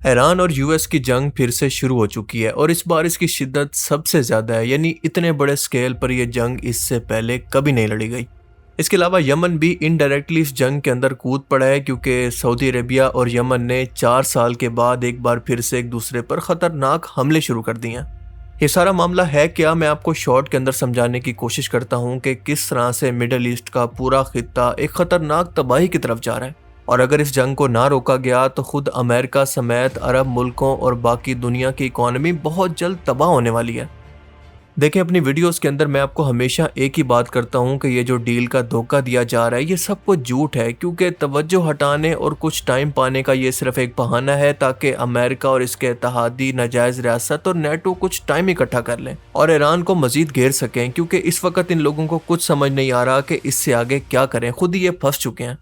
Iran और US की जंग फिर से शुरू हो चुकी है और इस बार इसकी शिद्दत सबसे ज़्यादा है, यानी इतने बड़े स्केल पर यह जंग इससे पहले कभी नहीं लड़ी गई। इसके अलावा यमन भी इनडायरेक्टली इस जंग के अंदर कूद पड़ा है क्योंकि सऊदी अरेबिया और यमन ने 4 साल के बाद एक बार फिर से एक दूसरे पर ख़तरनाक हमले शुरू कर दिए हैं। ये सारा मामला है क्या, मैं आपको शॉर्ट के अंदर समझाने की कोशिश करता हूँ कि किस तरह से मिडल ईस्ट का पूरा खित्ता एक ख़तरनाक तबाही की तरफ जा रहा है। और अगर इस जंग को ना रोका गया तो खुद अमेरिका समेत अरब मुल्कों और बाकी दुनिया की इकॉनमी बहुत जल्द तबाह होने वाली है। देखें, अपनी वीडियोस के अंदर मैं आपको हमेशा एक ही बात करता हूं कि ये जो डील का धोखा दिया जा रहा है ये सब कुछ झूठ है, क्योंकि तवज्जो हटाने और कुछ टाइम पाने का ये सिर्फ एक बहाना है ताकि अमेरिका और इसके इत्तेहादी नाजायज रियासत और नेटो कुछ टाइम इकट्ठा कर लें और ईरान को मजीद घेर सकें, क्योंकि इस वक्त इन लोगों को कुछ समझ नहीं आ रहा कि इससे आगे क्या करें, खुद ही ये फंस चुके हैं।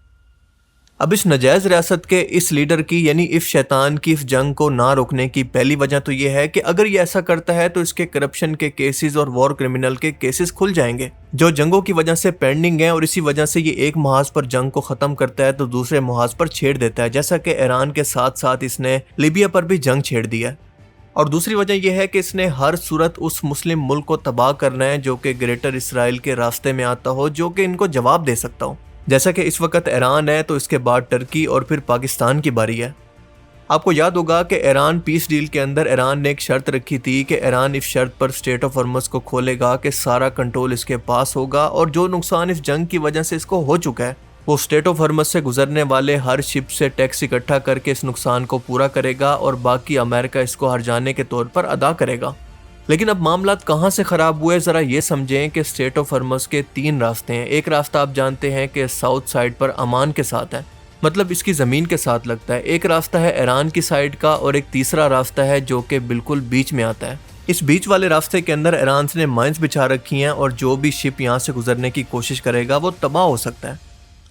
अब इस नाजायज रियासत के इस लीडर की यानी इस शैतान की इस जंग को ना रोकने की पहली वजह तो ये है कि अगर ये ऐसा करता है तो इसके करप्शन के केसेस और वॉर क्रिमिनल के केसेस खुल जाएंगे जो जंगों की वजह से पेंडिंग है, और इसी वजह से ये एक महाज पर जंग को खत्म करता है तो दूसरे महाज पर छेड़ देता है, जैसा कि ईरान के साथ साथ इसने लीबिया पर भी जंग छेड़ दिया। और दूसरी वजह यह है कि इसने हर सूरत उस मुस्लिम मुल्क को तबाह करना है जो कि ग्रेटर इसराइल के रास्ते में आता हो, जो कि इनको जवाब दे सकता हो। जैसा कि इस वक्त ईरान है तो इसके बाद टर्की और फिर पाकिस्तान की बारी है। आपको याद होगा कि ईरान पीस डील के अंदर ईरान ने एक शर्त रखी थी कि ईरान इस शर्त पर स्टेट ऑफ हॉर्मज़ को खोलेगा कि सारा कंट्रोल इसके पास होगा और जो नुकसान इस जंग की वजह से इसको हो चुका है वो स्टेट ऑफ हॉर्मज़ से गुजरने वाले हर शिप से टैक्स इकट्ठा करके इस नुकसान को पूरा करेगा और बाकी अमेरिका इसको हर्जाने के तौर पर अदा करेगा। लेकिन अब मामला कहाँ से ख़राब हुए, ज़रा ये समझें कि स्टेट ऑफ हॉर्मज़ के 3 रास्ते हैं। एक रास्ता आप जानते हैं कि साउथ साइड पर अमान के साथ है, मतलब इसकी ज़मीन के साथ लगता है। एक रास्ता है ईरान की साइड का और एक तीसरा रास्ता है जो कि बिल्कुल बीच में आता है। इस बीच वाले रास्ते के अंदर ईरान ने माइंस बिछा रखी हैं और जो भी शिप यहाँ से गुजरने की कोशिश करेगा वो तबाह हो सकता है।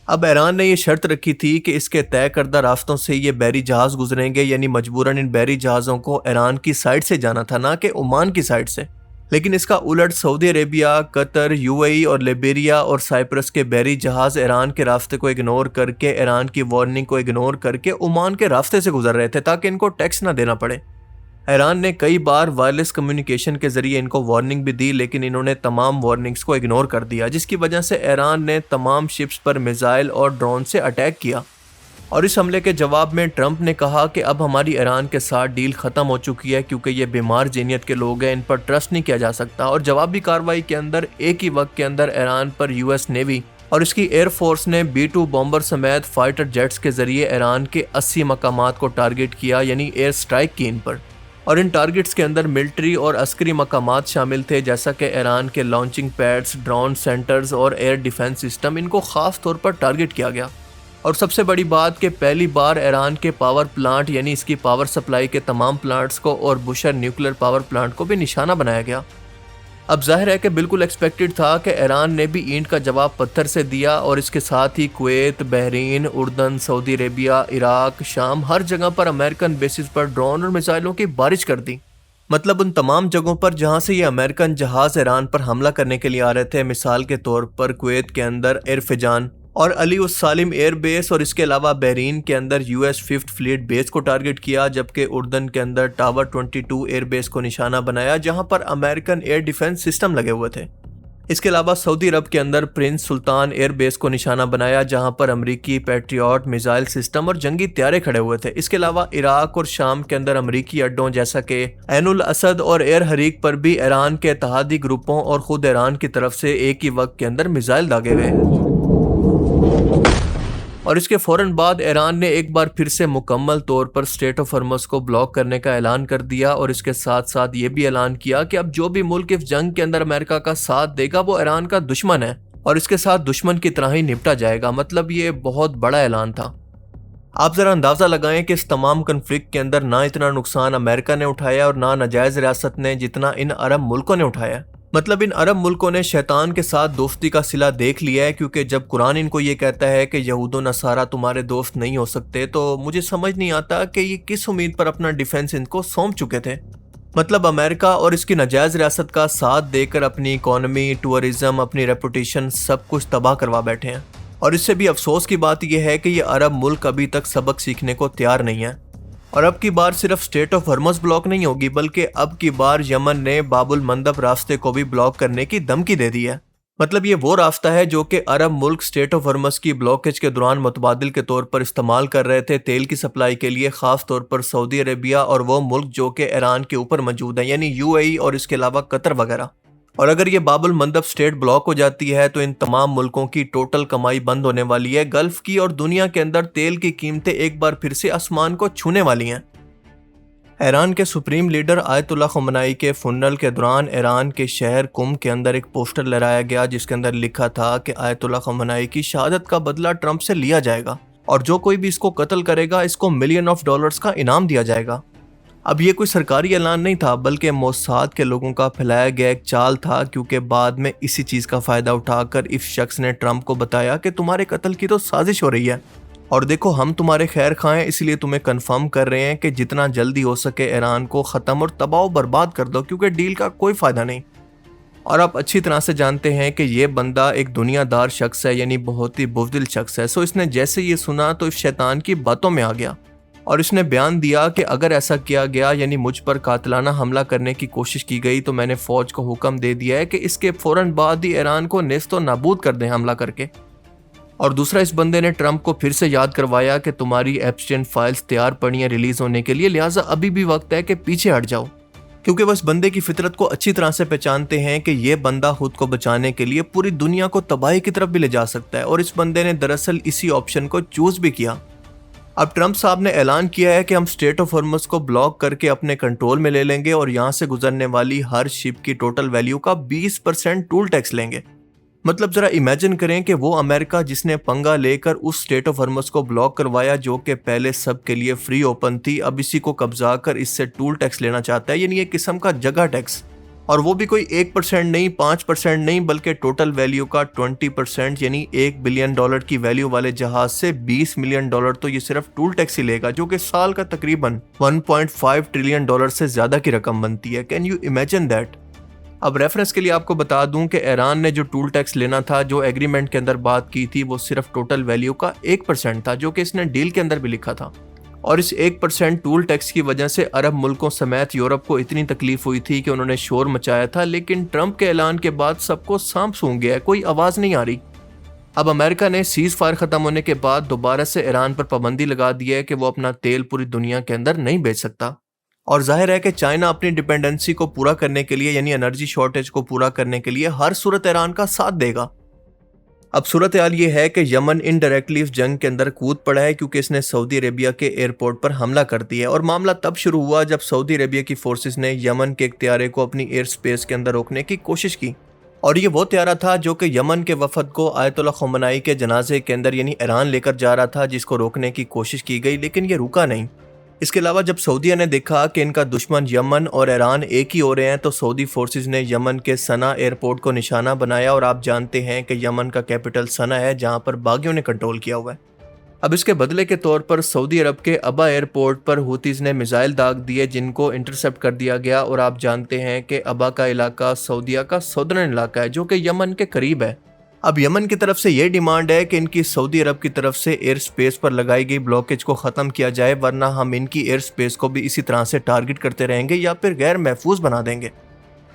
अब ईरान ने ये शर्त रखी थी कि इसके तय करदा रास्तों से ये बहरी जहाज गुजरेंगे, यानी मजबूरन इन बहरी जहाज़ों को ईरान की साइड से जाना था, ना कि ओमान की साइड से। लेकिन इसका उलट सऊदी अरेबिया, कतर, यूएई और लिबेरिया और साइप्रस के बहरी जहाज़ ईरान के रास्ते को इग्नोर करके, ईरान की वार्निंग को इग्नोर करके ओमान के रास्ते से गुजर रहे थे ताकि इनको टैक्स ना देना पड़े। ईरान ने कई बार वायरलेस कम्युनिकेशन के जरिए इनको वार्निंग भी दी, लेकिन इन्होंने तमाम वार्निंग्स को इग्नोर कर दिया, जिसकी वजह से ईरान ने तमाम शिप्स पर मिसाइल और ड्रोन से अटैक किया। और इस हमले के जवाब में ट्रंप ने कहा कि अब हमारी ईरान के साथ डील ख़त्म हो चुकी है क्योंकि ये बीमार जीनियत के लोग हैं, इन पर ट्रस्ट नहीं किया जा सकता। और जवाबी कार्रवाई के अंदर एक ही वक्त के अंदर ईरान पर यूएस नेवी और इसकी एयरफोर्स ने B-2 बॉम्बर समेत फाइटर जेट्स के जरिए ईरान के 80 मकामात को टारगेट किया, यानी एयर स्ट्राइक की इन पर। और इन टारगेट्स के अंदर मिलिट्री और अस्करी मकामात शामिल थे, जैसा कि ईरान के लॉन्चिंग पैड्स, ड्रोन सेंटर्स और एयर डिफेंस सिस्टम, इनको ख़ास तौर पर टारगेट किया गया। और सबसे बड़ी बात कि पहली बार ईरान के पावर प्लांट यानी इसकी पावर सप्लाई के तमाम प्लांट्स को और बुशर न्यूक्लियर पावर प्लांट को भी निशाना बनाया गया। अब जाहिर है कि बिल्कुल एक्सपेक्टेड था कि ईरान ने भी ईंट का जवाब पत्थर से दिया और इसके साथ ही कुवैत, बहरीन, उर्दन, सऊदी अरेबिया, इराक, शाम, हर जगह पर अमेरिकन बेसिस पर ड्रोन और मिसाइलों की बारिश कर दी। मतलब उन तमाम जगहों पर जहां से ये अमेरिकन जहाज ईरान पर हमला करने के लिए आ रहे थे, मिसाल के तौर पर कुवैत के अंदर एयरफिजान और अली उस सालिम एयर बेस, और इसके अलावा बहरीन के अंदर US 5th फ्लीट बेस को टारगेट किया, जबकि उर्दन के अंदर टावर 22 एयर बेस को निशाना बनाया जहां पर अमेरिकन एयर डिफेंस सिस्टम लगे हुए थे। इसके अलावा सऊदी अरब के अंदर प्रिंस सुल्तान एयर बेस को निशाना बनाया जहां पर अमरीकी पैट्रियट मिसाइल सिस्टम और जंगी तैयारे खड़े हुए थे। इसके अलावा इराक और शाम के अंदर अमरीकी अड्डों जैसा कि ऐनुल असद और एयर हरीक पर भी ईरान के इत्तेहादी ग्रुपों और खुद ईरान की तरफ से एक ही वक्त के अंदर मिसाइल दागे गए। और इसके फौरन बाद ईरान ने एक बार फिर से मुकम्मल तौर पर स्टेट ऑफ हॉर्मज़ को ब्लॉक करने का ऐलान कर दिया और इसके साथ साथ ये भी ऐलान किया कि अब जो भी मुल्क इस जंग के अंदर अमेरिका का साथ देगा वो ईरान का दुश्मन है और इसके साथ दुश्मन की तरह ही निपटा जाएगा। मतलब ये बहुत बड़ा ऐलान था। आप जरा अंदाजा लगाएं कि इस तमाम कन्फ्लिक्ट के अंदर ना इतना नुकसान अमेरिका ने उठाया और ना नाजायज रियासत ने जितना इन अरब मुल्कों ने उठाया। मतलब इन अरब मुल्कों ने शैतान के साथ दोस्ती का सिला देख लिया है, क्योंकि जब कुरान इनको ये कहता है कि यहूदो नसारा तुम्हारे दोस्त नहीं हो सकते, तो मुझे समझ नहीं आता कि ये किस उम्मीद पर अपना डिफेंस इनको सौंप चुके थे। मतलब अमेरिका और इसकी नाजायज रियासत का साथ देकर अपनी इकोनॉमी, टूरिज्म, अपनी रेपुटेशन सब कुछ तबाह करवा बैठे हैं। और इससे भी अफसोस की बात यह है कि ये अरब मुल्क अभी तक सबक सीखने को तैयार नहीं है। और अब की बार सिर्फ स्टेट ऑफ हॉर्मज़ ब्लॉक नहीं होगी, बल्कि अब की बार यमन ने बाबुल मंदब रास्ते को भी ब्लॉक करने की धमकी दे दी है। मतलब ये वो रास्ता है जो कि अरब मुल्क स्टेट ऑफ हॉर्मज़ की ब्लॉकेज के दौरान मुतबादिल के तौर पर इस्तेमाल कर रहे थे तेल की सप्लाई के लिए, खास तौर पर सऊदी अरेबिया और वो मुल्क जो कि ईरान के ऊपर मौजूद है, यानी यूएई और इसके अलावा कतर वगैरह। और अगर ये बाबुल मंदब स्टेट ब्लॉक हो जाती है तो इन तमाम मुल्कों की टोटल कमाई बंद होने वाली है गल्फ की, और दुनिया के अंदर तेल की कीमतें एक बार फिर से आसमान को छूने वाली हैं। ईरान के सुप्रीम लीडर आयतुल्ला खमेनी के फुनरल के दौरान ईरान के शहर कुम के अंदर एक पोस्टर लहराया गया जिसके अंदर लिखा था कि आयतुल्ला खमेनी की शहादत का बदला ट्रंप से लिया जाएगा और जो कोई भी इसको कत्ल करेगा इसको $1 मिलियन का इनाम दिया जाएगा। अब ये कोई सरकारी ऐलान नहीं था, बल्कि मोसाद के लोगों का फैलाया गया एक चाल था, क्योंकि बाद में इसी चीज़ का फ़ायदा उठाकर इस शख्स ने ट्रंप को बताया कि तुम्हारे कत्ल की तो साजिश हो रही है और देखो हम तुम्हारे खैर खाएं, इसलिए तुम्हें कंफर्म कर रहे हैं कि जितना जल्दी हो सके ईरान को ख़त्म और तबाह बर्बाद कर दो, क्योंकि डील का कोई फ़ायदा नहीं। और आप अच्छी तरह से जानते हैं कि ये बंदा एक दुनियादार शख्स है, यानी बहुत ही बुज़दिल शख्स है। सो इसने जैसे ये सुना तो इस शैतान की बातों में आ गया और इसने बयान दिया कि अगर ऐसा किया गया, यानी मुझ पर कातिलाना हमला करने की कोशिश की गई, तो मैंने फ़ौज को हुक्म दे दिया है कि इसके फ़ौरन बाद ही ईरान को नेस्तो नाबूद कर दें हमला करके। और दूसरा, इस बंदे ने ट्रंप को फिर से याद करवाया कि तुम्हारी एप्स्टेन फाइल्स तैयार पड़ी हैं रिलीज़ होने के लिए, लिहाजा अभी भी वक्त है कि पीछे हट जाओ, क्योंकि वह इस बंदे की फितरत को अच्छी तरह से पहचानते हैं कि ये बंदा खुद को बचाने के लिए पूरी दुनिया को तबाही की तरफ भी ले जा सकता है। और इस बंदे ने दरअसल इसी ऑप्शन को चूज़ भी किया। अब ट्रंप साहब ने ऐलान किया है कि हम स्टेट ऑफ हॉर्मज़ को ब्लॉक करके अपने कंट्रोल में ले लेंगे और यहाँ से गुजरने वाली हर शिप की टोटल वैल्यू का 20% टूल टैक्स लेंगे। मतलब जरा इमेजिन करें कि वो अमेरिका जिसने पंगा लेकर उस स्टेट ऑफ हॉर्मज़ को ब्लॉक करवाया जो कि पहले सब के लिए फ्री ओपन थी, अब इसी को कब्जा कर इससे टूल टैक्स लेना चाहता है, यानी एक किस्म का जगह टैक्स। और वो भी कोई 1% नहीं, 5% नहीं, बल्कि टोटल वैल्यू का 20%, यानी $1 बिलियन की वैल्यू वाले जहाज से $20 मिलियन तो ये सिर्फ टूल टैक्स ही लेगा, जो कि साल का तकरीबन $1.5 ट्रिलियन से ज्यादा की रकम बनती है। Can you imagine that. अब रेफरेंस के लिए आपको बता दूं कि ईरान ने जो टूल टैक्स लेना था, जो एग्रीमेंट के अंदर बात की थी, वो सिर्फ टोटल वैल्यू का 1% था, जो कि इसने डील के अंदर भी लिखा था। और इस 1% टूल टैक्स की वजह से अरब मुल्कों समेत यूरोप को इतनी तकलीफ हुई थी कि उन्होंने शोर मचाया था, लेकिन ट्रंप के ऐलान के बाद सबको सांप सूंघ गया है, कोई आवाज़ नहीं आ रही। अब अमेरिका ने सीज फायर ख़त्म होने के बाद दोबारा से ईरान पर पाबंदी लगा दी है कि वो अपना तेल पूरी दुनिया के अंदर नहीं बेच सकता। और जाहिर है कि चाइना अपनी डिपेंडेंसी को पूरा करने के लिए, यानी एनर्जी शॉर्टेज को पूरा करने के लिए हर सूरत ईरान का साथ देगा। अब सूरत हाल ये है कि यमन इनडायरेक्टली इस जंग के अंदर कूद पड़ा है, क्योंकि इसने सऊदी अरेबिया के एयरपोर्ट पर हमला कर दिया है। और मामला तब शुरू हुआ जब सऊदी अरेबिया की फोर्सेस ने यमन के एक त्यारे को अपनी एयर स्पेस के अंदर रोकने की कोशिश की। और ये वो त्यारा था जो कि यमन के वफद को आयतुल्ला खमेनी के जनाजे के अंदर यानी ईरान लेकर जा रहा था, जिसको रोकने की कोशिश की गई, लेकिन ये रुका नहीं। इसके अलावा जब सऊदीया ने देखा कि इनका दुश्मन यमन और ईरान एक ही हो रहे हैं, तो सऊदी फोर्सेस ने यमन के सना एयरपोर्ट को निशाना बनाया। और आप जानते हैं कि यमन का कैपिटल सना है, जहां पर बागियों ने कंट्रोल किया हुआ है। अब इसके बदले के तौर पर सऊदी अरब के अबा एयरपोर्ट पर हुतीज ने मिसाइल दाग दिए, जिनको इंटरसेप्ट कर दिया गया। और आप जानते हैं कि अबा का इलाका सऊदीया का सौदर्न इलाका है, जो कि यमन के करीब है। अब यमन की तरफ से ये डिमांड है कि इनकी सऊदी अरब की तरफ से एयर स्पेस पर लगाई गई ब्लॉकेज को ख़त्म किया जाए, वरना हम इनकी एयर स्पेस को भी इसी तरह से टारगेट करते रहेंगे या फिर गैर महफूज बना देंगे।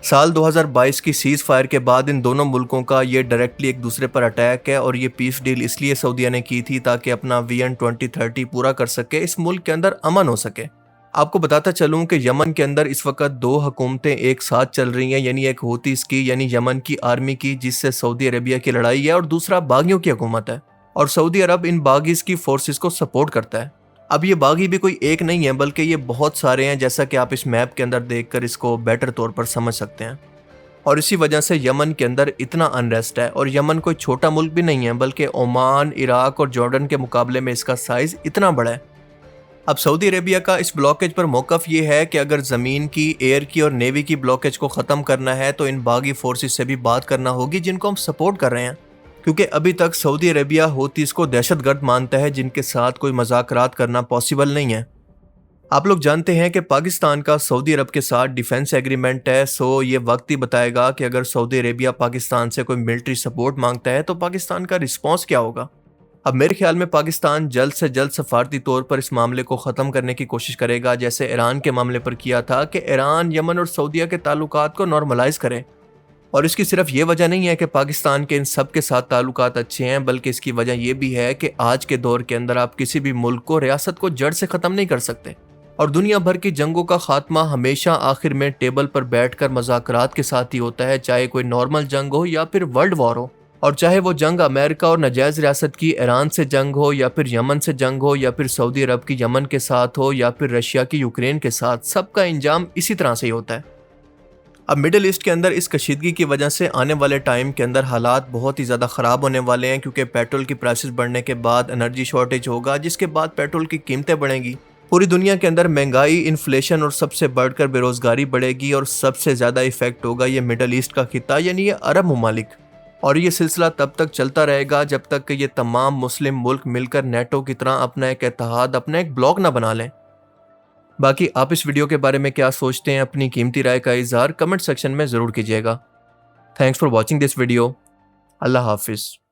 साल 2022 की सीज फायर के बाद इन दोनों मुल्कों का ये डायरेक्टली एक दूसरे पर अटैक है। और ये पीस डील इसलिए सऊदीया ने की थी ताकि अपना विजन 2030 पूरा कर सके, इस मुल्क के अंदर अमन हो सके। आपको बताता चलूं कि यमन के अंदर इस वक्त दो हुकूमतें एक साथ चल रही हैं, यानी एक हुतीस की यानी यमन की आर्मी की, जिससे सऊदी अरेबिया की लड़ाई है, और दूसरा बागियों की हुकूमत है। और सऊदी अरब इन बागीज की फोर्सेस को सपोर्ट करता है। अब ये बागी भी कोई एक नहीं है, बल्कि ये बहुत सारे हैं, जैसा कि आप इस मैप के अंदर देखकर इसको बेटर तौर पर समझ सकते हैं। और इसी वजह से यमन के अंदर इतना अनरेस्ट है। और यमन कोई छोटा मुल्क भी नहीं है, बल्कि ओमान, इराक और जॉर्डन के मुकाबले में इसका साइज इतना बड़ा है। अब सऊदी अरेबिया का इस ब्लॉकेज पर मौक़िफ़ ये है कि अगर ज़मीन की, एयर की और नेवी की ब्लॉकेज को ख़त्म करना है, तो इन बागी फोर्सेस से भी बात करना होगी, जिनको हम सपोर्ट कर रहे हैं। क्योंकि अभी तक सऊदी अरेबिया हुतीस को दहशतगर्द मानता है, जिनके साथ कोई मज़ाकरात करना पॉसिबल नहीं है। आप लोग जानते हैं कि पाकिस्तान का सऊदी अरब के साथ डिफेंस एग्रीमेंट है। सो ये वक्त ही बताएगा कि अगर सऊदी अरेबिया पाकिस्तान से कोई मिलिट्री सपोर्ट मांगता है तो पाकिस्तान का रिस्पॉन्स क्या होगा। अब मेरे ख्याल में पाकिस्तान जल्द से जल्द सफारती तौर पर इस मामले को ख़त्म करने की कोशिश करेगा, जैसे ईरान के मामले पर किया था कि ईरान, यमन और सऊदीया के ताल्लुकात को नॉर्मलाइज करे। और इसकी सिर्फ ये वजह नहीं है कि पाकिस्तान के इन सब के साथ ताल्लुकात अच्छे हैं, बल्कि इसकी वजह यह भी है कि आज के दौर के अंदर आप किसी भी मुल्क को, रियासत को जड़ से ख़त्म नहीं कर सकते। और दुनिया भर की जंगों का खात्मा हमेशा आखिर में टेबल पर बैठकर मुज़ाकरात के साथ ही होता है, चाहे कोई नॉर्मल जंग हो या फिर वर्ल्ड वॉर हो। और चाहे वो जंग अमेरिका और नजायज़ रियासत की ईरान से जंग हो, या फिर यमन से जंग हो, या फिर सऊदी अरब की यमन के साथ हो, या फिर रशिया की यूक्रेन के साथ, सबका इंजाम इसी तरह से ही होता है। अब मिडिल ईस्ट के अंदर इस कशीदगी की वजह से आने वाले टाइम के अंदर हालात बहुत ही ज़्यादा ख़राब होने वाले हैं, क्योंकि पेट्रोल की प्राइसेस बढ़ने के बाद एनर्जी शॉर्टेज होगा, जिसके बाद पेट्रोल की कीमतें बढ़ेंगी। पूरी दुनिया के अंदर महंगाई, इन्फ्लेशन और सबसे बढ़कर बेरोज़गारी बढ़ेगी, और सबसे ज़्यादा इफेक्ट होगा ये मिडिल ईस्ट का खिता, यानी ये अरब ममालिक। और ये सिलसिला तब तक चलता रहेगा जब तक कि ये तमाम मुस्लिम मुल्क मिलकर नेटो की तरह अपना एक इत्तेहाद, अपना एक ब्लॉक ना बना लें। बाकी आप इस वीडियो के बारे में क्या सोचते हैं, अपनी कीमती राय का इजहार कमेंट सेक्शन में ज़रूर कीजिएगा। Thanks for watching this video. अल्लाह हाफिज़।